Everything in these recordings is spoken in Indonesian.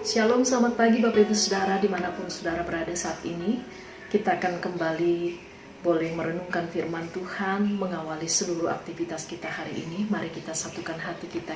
Shalom, selamat pagi Bapak Ibu Saudara dimanapun Saudara berada saat ini. Kita akan kembali boleh merenungkan firman Tuhan, mengawali seluruh aktivitas kita hari ini. Mari kita satukan hati kita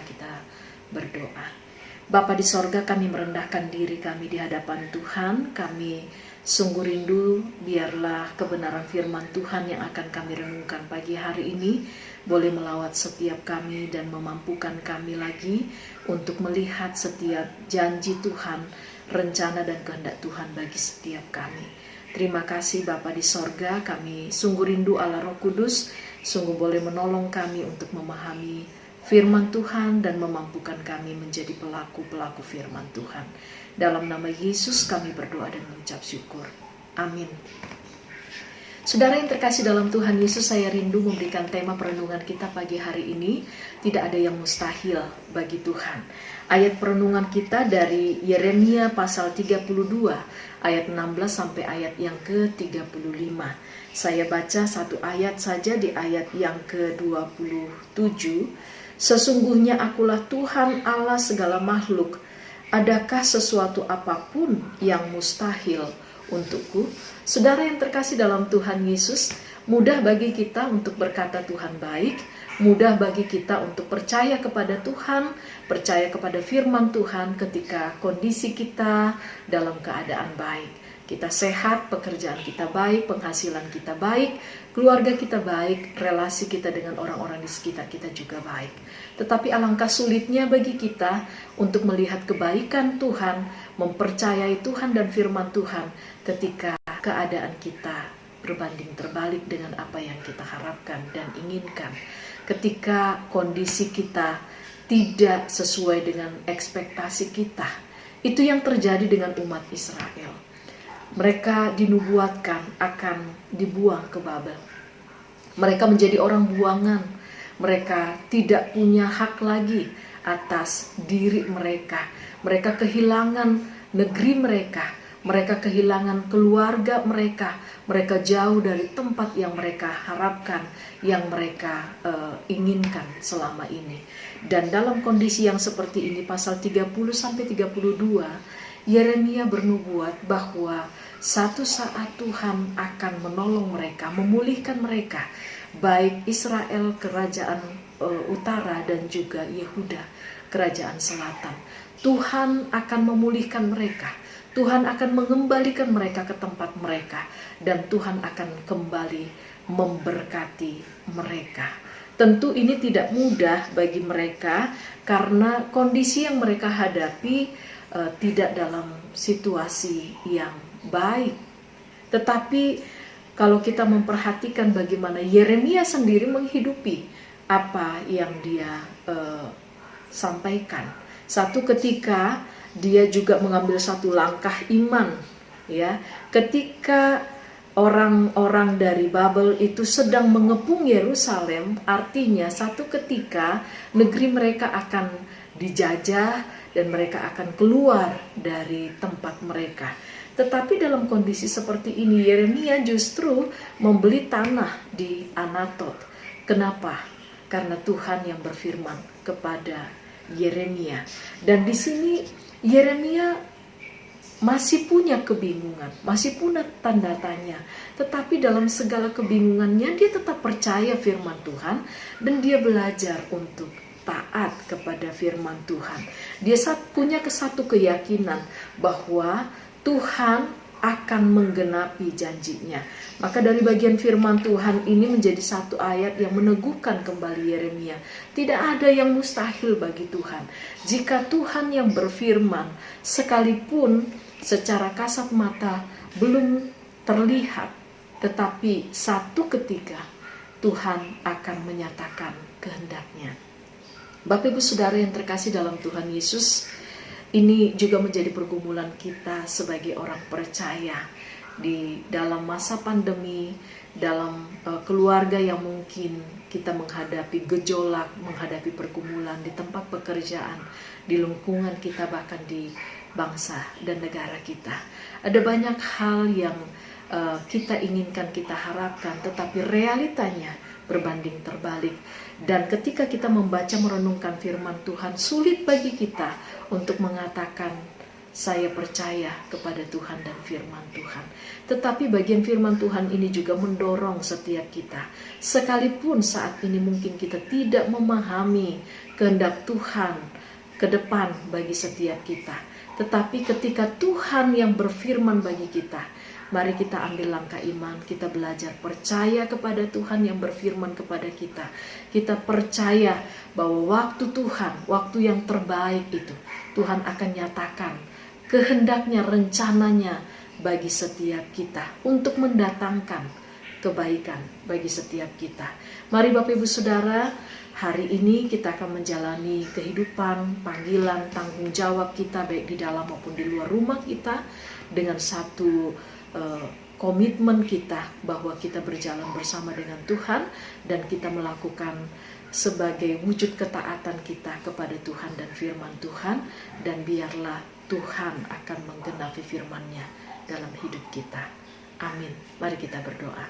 berdoa. Bapa di sorga, kami merendahkan diri kami di hadapan Tuhan. Kami sungguh rindu biarlah kebenaran firman Tuhan yang akan kami renungkan pagi hari ini boleh melawat setiap kami dan memampukan kami lagi untuk melihat setiap janji Tuhan, rencana dan kehendak Tuhan bagi setiap kami. Terima kasih Bapa di sorga, kami sungguh rindu Allah Roh Kudus, sungguh boleh menolong kami untuk memahami firman Tuhan dan memampukan kami menjadi pelaku-pelaku firman Tuhan. Dalam nama Yesus kami berdoa dan mengucap syukur. Amin. Saudara yang terkasih dalam Tuhan Yesus, saya rindu memberikan tema perenungan kita pagi hari ini. Tidak ada yang mustahil bagi Tuhan. Ayat perenungan kita dari Yeremia pasal 32 ayat 16 sampai ayat yang ke-35. Saya baca satu ayat saja di ayat yang ke-27. Sesungguhnya akulah Tuhan Allah segala makhluk. Adakah sesuatu apapun yang mustahil untukku? Saudara yang terkasih dalam Tuhan Yesus, mudah bagi kita untuk berkata Tuhan baik, mudah bagi kita untuk percaya kepada Tuhan, percaya kepada firman Tuhan ketika kondisi kita dalam keadaan baik. Kita sehat, pekerjaan kita baik, penghasilan kita baik, keluarga kita baik, relasi kita dengan orang-orang di sekitar kita juga baik. Tetapi alangkah sulitnya bagi kita untuk melihat kebaikan Tuhan, mempercayai Tuhan dan firman Tuhan ketika keadaan kita berbanding terbalik dengan apa yang kita harapkan dan inginkan. Ketika kondisi kita tidak sesuai dengan ekspektasi kita. Itu yang terjadi dengan umat Israel. Mereka dinubuatkan akan dibuang ke Babel. Mereka menjadi orang buangan. Mereka tidak punya hak lagi atas diri mereka. Mereka kehilangan negeri mereka. Mereka kehilangan keluarga mereka. Mereka jauh dari tempat yang mereka harapkan, yang mereka inginkan selama ini. Dan dalam kondisi yang seperti ini, pasal 30-32, Yeremia bernubuat bahwa satu saat Tuhan akan menolong mereka, memulihkan mereka, baik Israel, kerajaan utara, dan juga Yehuda, kerajaan selatan. Tuhan akan memulihkan mereka. Tuhan akan mengembalikan mereka ke tempat mereka, dan Tuhan akan kembali memberkati mereka. Tentu ini tidak mudah bagi mereka karena kondisi yang mereka hadapi tidak dalam situasi yang baik. Tetapi kalau kita memperhatikan bagaimana Yeremia sendiri menghidupi apa yang dia sampaikan. Satu ketika dia juga mengambil satu langkah iman, ya. Ketika orang-orang dari Babel itu sedang mengepung Yerusalem, artinya satu ketika negeri mereka akan dijajah dan mereka akan keluar dari tempat mereka. Tetapi dalam kondisi seperti ini, Yeremia justru membeli tanah di Anatot. Kenapa? Karena Tuhan yang berfirman kepada Yeremia. Dan di sini Yeremia masih punya kebingungan, masih punya tanda tanya. Tetapi dalam segala kebingungannya dia tetap percaya firman Tuhan dan dia belajar untuk taat kepada firman Tuhan. Dia punya satu keyakinan bahwa Tuhan akan menggenapi janjinya. Maka dari bagian firman Tuhan ini menjadi satu ayat yang meneguhkan kembali Yeremia. Tidak ada yang mustahil bagi Tuhan. Jika Tuhan yang berfirman, sekalipun secara kasat mata belum terlihat, tetapi satu ketika Tuhan akan menyatakan kehendaknya. Bapak Ibu Saudara yang terkasih dalam Tuhan Yesus, ini juga menjadi pergumulan kita sebagai orang percaya di dalam masa pandemi, dalam keluarga yang mungkin kita menghadapi gejolak, menghadapi pergumulan di tempat pekerjaan, di lingkungan kita, bahkan di bangsa dan negara kita. Ada banyak hal yang kita inginkan, kita harapkan, tetapi realitanya berbanding terbalik. Dan ketika kita membaca merenungkan firman Tuhan, sulit bagi kita untuk mengatakan saya percaya kepada Tuhan dan firman Tuhan. Tetapi bagian firman Tuhan ini juga mendorong setiap kita. Sekalipun saat ini mungkin kita tidak memahami kehendak Tuhan ke depan bagi setiap kita. Tetapi ketika Tuhan yang berfirman bagi kita, mari kita ambil langkah iman, kita belajar percaya kepada Tuhan yang berfirman kepada kita. Kita percaya bahwa waktu Tuhan, waktu yang terbaik itu, Tuhan akan nyatakan kehendaknya, rencananya bagi setiap kita untuk mendatangkan kebaikan bagi setiap kita. Mari Bapak Ibu Saudara, hari ini kita akan menjalani kehidupan, panggilan, tanggung jawab kita baik di dalam maupun di luar rumah kita dengan satu komitmen kita bahwa kita berjalan bersama dengan Tuhan dan kita melakukan sebagai wujud ketaatan kita kepada Tuhan dan firman Tuhan, dan biarlah Tuhan akan menggenapi firman-Nya dalam hidup kita. Amin. Mari kita berdoa.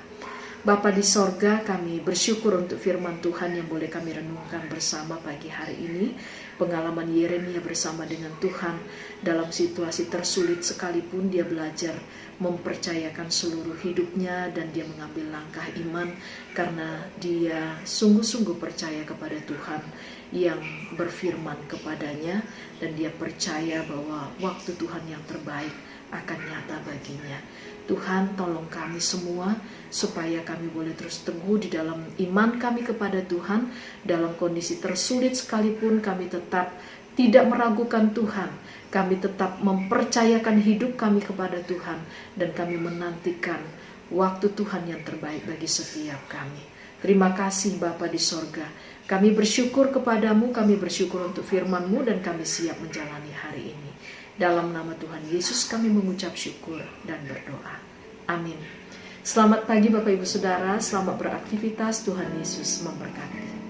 Bapa di sorga, kami bersyukur untuk firman Tuhan yang boleh kami renungkan bersama pagi hari ini. Pengalaman Yeremia bersama dengan Tuhan dalam situasi tersulit sekalipun dia belajar mempercayakan seluruh hidupnya dan dia mengambil langkah iman karena dia sungguh-sungguh percaya kepada Tuhan yang berfirman kepadanya, dan dia percaya bahwa waktu Tuhan yang terbaik akan nyata baginya. Tuhan, tolong kami semua supaya kami boleh terus teguh di dalam iman kami kepada Tuhan. Dalam kondisi tersulit sekalipun kami tetap tidak meragukan Tuhan. Kami tetap mempercayakan hidup kami kepada Tuhan, dan kami menantikan waktu Tuhan yang terbaik bagi setiap kami. Terima kasih Bapa di sorga. Kami bersyukur kepadamu, kami bersyukur untuk firman-Mu, dan kami siap menjalani hari ini. Dalam nama Tuhan Yesus kami mengucap syukur dan berdoa. Amin. Selamat pagi Bapak Ibu Saudara, selamat beraktivitas, Tuhan Yesus memberkati.